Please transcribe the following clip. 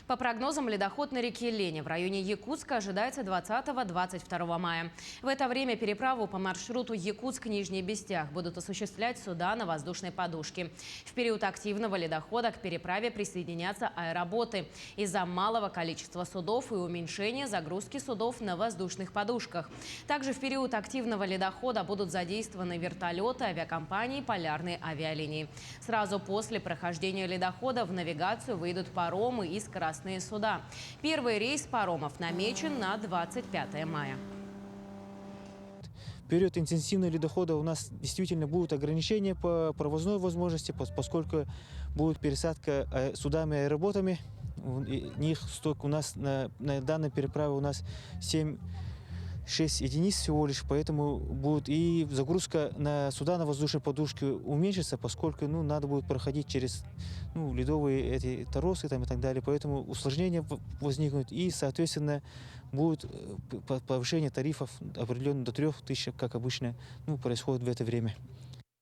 По прогнозам, ледоход на реке Лени в районе Якутска ожидается 20-22 мая. В это время переправу по маршруту Якутск-Нижний Бестях будут осуществлять суда на воздушной подушке. В период активного ледохода к переправе присоединятся аэроботы. Из-за малого количества судов и уменьшения загрузки судов на воздушных подушках. Также в период активного ледохода будут задействованы вертолеты авиакомпании «Полярные авиалинии». Сразу после прохождения ледохода в навигацию выйдут паромы и скоростные суда. Первый рейс паромов намечен на 25 мая. В период интенсивного ледохода у нас действительно будут ограничения по провозной возможности, поскольку будет пересадка судами и аэроботами. Них столько у нас на данной переправе у нас 6 единиц всего лишь, поэтому будет и загрузка на суда на воздушной подушке уменьшится, поскольку надо будет проходить через ледовые эти торосы и так далее, поэтому усложнения возникнут и, соответственно, будет повышение тарифов определенно до 3000, как обычно происходит в это время.